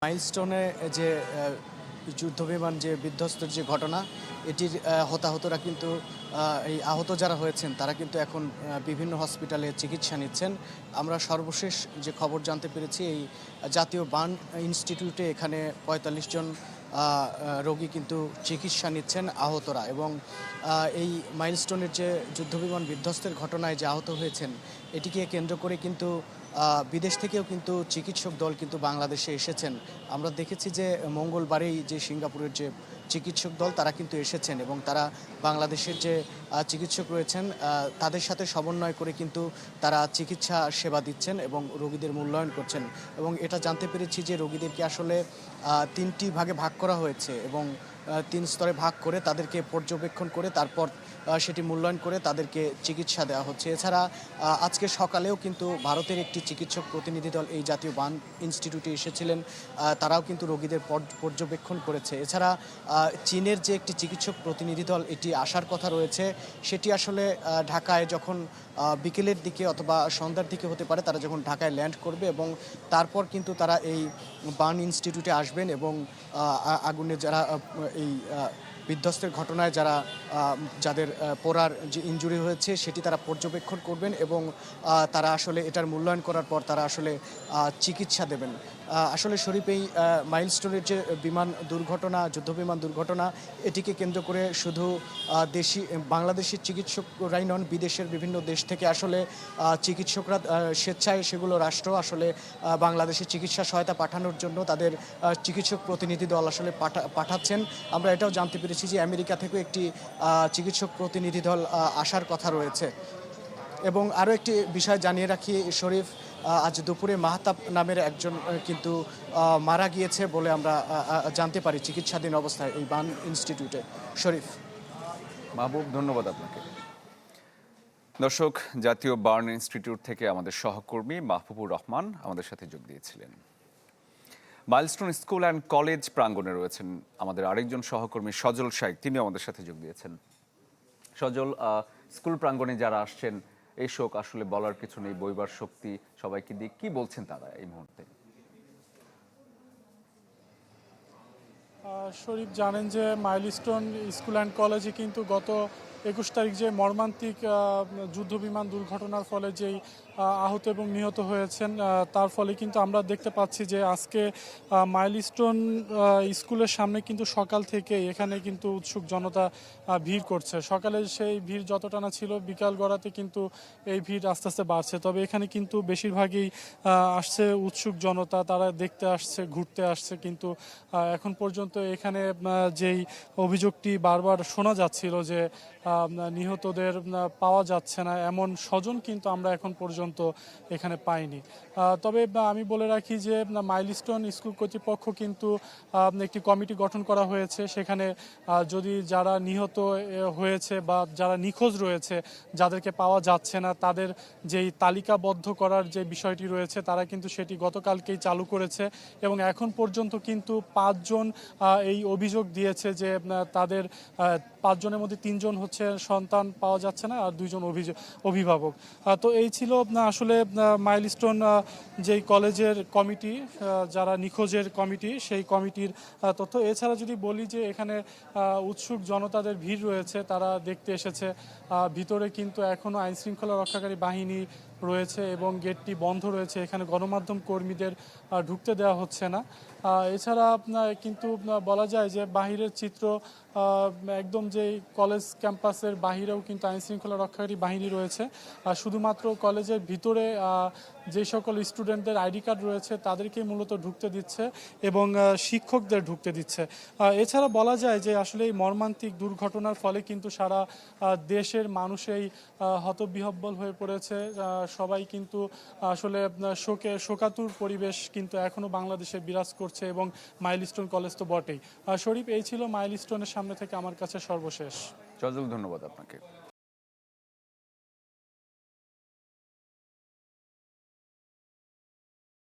মাইলস্টোনে যে যুদ্ধবিমান যে বিধ্বস্তের যে ঘটনা এটির হতাহতরা কিন্তু এই আহত যারা হয়েছেন তারা কিন্তু এখন বিভিন্ন হসপিটালে চিকিৎসা নিচ্ছেন। আমরা সর্বশেষ যে খবর জানতে পেরেছি এই জাতীয় বার্ন ইনস্টিটিউটে এখানে ৪৫ জন রোগী কিন্তু চিকিৎসা নিচ্ছেন আহতরা এবং এই মাইলস্টোনের যে যুদ্ধবিমান বিধ্বস্তের ঘটনায় যে আহত হয়েছেন এটিকে কেন্দ্র করে কিন্তু বিদেশ থেকেও কিন্তু চিকিৎসক দল কিন্তু বাংলাদেশে এসেছেন। আমরা দেখেছি যে মঙ্গলবারেই যে সিঙ্গাপুরের যে চিকিৎসক দল তারা কিন্তু এসেছেন এবং তারা বাংলাদেশের যে চিকিৎসক রয়েছেন তাদের সাথে সমন্বয় করে কিন্তু তারা চিকিৎসা সেবা দিচ্ছেন এবং রোগীদের মূল্যায়ন করছেন। এবং এটা জানতে পেরেছি যে রোগীদেরকে আসলে ৩টি ভাগে ভাগ করা হয়েছে এবং ৩ স্তরে ভাগ করে তাদেরকে পর্যবেক্ষণ করে তারপর সেটি মূল্যায়ন করে তাদেরকে চিকিৎসা দেওয়া হচ্ছে। এছাড়া আজকে সকালেও কিন্তু ভারতের একটি চিকিৎসক প্রতিনিধি দল এই জাতীয় বার্ন ইনস্টিটিউটে এসেছিলেন, তারাও কিন্তু রোগীদের পর্যবেক্ষণ করেছে। এছাড়া চীনের যে একটি চিকিৎসক প্রতিনিধি দল এটি আসার কথা রয়েছে সেটি আসলে ঢাকায় যখন বিকেলের দিকে অথবা সন্ধ্যার দিকে হতে পারে তারা যখন ঢাকায় ল্যান্ড করবে এবং তারপর কিন্তু তারা এই বার্ন ইনস্টিটিউটে আসবেন এবং আগুনে যারা এই বিধ্বস্তের ঘটনায় যাদের পোড়ার যে ইনজুরি হয়েছে সেটি তারা পর্যবেক্ষণ করবেন এবং তারা আসলে এটার মূল্যায়ন করার পর তারা আসলে চিকিৎসা দেবেন। আসলে শরীফ এই মাইলস্টোনের যে বিমান দুর্ঘটনা যুদ্ধবিমান দুর্ঘটনা এটিকে কেন্দ্র করে শুধু বাংলাদেশের চিকিৎসকরাই নন, বিদেশের বিভিন্ন দেশ থেকে আসলে চিকিৎসকরা স্বেচ্ছায় সেগুলো রাষ্ট্র আসলে বাংলাদেশে চিকিৎসা সহায়তা পাঠানোর জন্য তাদের চিকিৎসক প্রতিনিধি দল আসলে পাঠাচ্ছেন। আমরা এটাও জানতে পেরেছি যে আমেরিকা থেকেও একটি চিকিৎসক প্রতিনিধি দল আসার কথা রয়েছে। এবং আরও একটি বিষয় জানিয়ে রাখি শরীফ, আজ দুপুরে মাহতাব নামের একজন কিন্তু মারা গিয়েছে বলে আমরা জানতে পারি চিকিৎসাধীন অবস্থায় এই বার্ন ইনস্টিটিউটে। শরীফ। মাহবুব, ধন্যবাদ আপনাকে। দর্শক, জাতীয় বার্ন ইনস্টিটিউট থেকে আমাদের সহকর্মী মাহবুবুর রহমান আমাদের সাথে যোগ দিয়েছিলেন। মাইলস্টোন স্কুল অ্যান্ড কলেজ প্রাঙ্গণে রয়েছেন আমাদের আরেকজন সহকর্মী সজল শাইক, তিনি আমাদের সাথে যোগ দিয়েছেন। সজল, স্কুল প্রাঙ্গণে যারা আসছেন এই শোক আসলে বলার কিছু নেই, বইবার শক্তি সবাইকে দিয়ে, কি বলছেন তারা এই মুহূর্তে? শরীফ, জানেন যে মাইলস্টোন স্কুল অ্যান্ড কলেজে কিন্তু গত ২১ তারিখ যে মর্মান্তিক যুদ্ধবিমান দুর্ঘটনার ফলে যেই আহত এবং নিহত হয়েছেন তার ফলে কিন্তু আমরা দেখতে পাচ্ছি যে আজকে মাইলস্টোন স্কুলের সামনে কিন্তু সকাল থেকে এখানে কিন্তু উৎসুক জনতা ভিড় করছে। সকালে সেই ভিড় যতটা না ছিল বিকাল গড়াতে কিন্তু এই ভিড় আস্তে আস্তে বাড়ছে। তবে এখানে কিন্তু বেশিরভাগই আসছে উৎসুক জনতা, তারা দেখতে আসছে, ঘুরতে আসছে। কিন্তু এখন পর্যন্ত এখানে যেই অভিযোগটি বারবার শোনা যাচ্ছিল যে নিহতদের পাওয়া যাচ্ছে না, এমন স্বজন কিন্তু আমরা এখন পর্যন্ত এখানে পাইনি। তবে আমি বলে রাখি যে মাইলস্টোন স্কুল কর্তৃপক্ষ কিন্তু একটি কমিটি গঠন করা হয়েছে। সেখানে যদি যারা নিহত হয়েছে বা যারা নিখোঁজ রয়েছে, যাদেরকে পাওয়া যাচ্ছে না, তাদের যেই তালিকাবদ্ধ করার যে বিষয়টি রয়েছে তারা কিন্তু সেটি গতকালকেই চালু করেছে এবং এখন পর্যন্ত কিন্তু ৫ জন এই অভিযোগ দিয়েছে যে তাদের ৫ জনের মধ্যে ৩ জন হচ্ছে সন্তান পাওয়া যাচ্ছে না আর ২ জন অভিভাবক। তো এই ছিল আসলে মাইলস্টোন যেই কলেজের কমিটি, যারা নিখোঁজের কমিটি, সেই কমিটির তথ্য। এছাড়া যদি বলি যে এখানে উৎসুক জনতাদের ভিড় রয়েছে, তারা দেখতে এসেছে। ভিতরে কিন্তু এখনও আইনশৃঙ্খলা রক্ষাকারী বাহিনী রয়েছে এবং গেটটি বন্ধ রয়েছে, এখানে গণমাধ্যম কর্মীদের ঢুকতে দেওয়া হচ্ছে না। এছাড়া কিন্তু বলা যায় যে বাহিরের চিত্র একদম যেই কলেজ ক্যাম্পাসের বাহিরেও কিন্তু আইনশৃঙ্খলা রক্ষাকারী বাহিনী রয়েছে। শুধুমাত্র কলেজের ভিতরে যে সকল স্টুডেন্টদের আইডি কার্ড রয়েছে তাদেরকেই মূলত ঢুকতে দিচ্ছে এবং শিক্ষকদের ঢুকতে দিচ্ছে। এছাড়া বলা যায় যে আসলে এই মর্মান্তিক দুর্ঘটনার ফলে কিন্তু সারা দেশের মানুষই হতবিহ্বল হয়ে পড়েছে। সবাই কিন্তু আসলে শোকাতুর পরিবেশ কিন্তু এখনও বাংলাদেশে বিরাজ করছে এবং মাইলস্টোন কলেজ তো বটেই। শরীফ, এই ছিল মাইলস্টোনের সামনে থেকে আমার কাছে সর্বশেষ। সজল, ধন্যবাদ আপনাকে।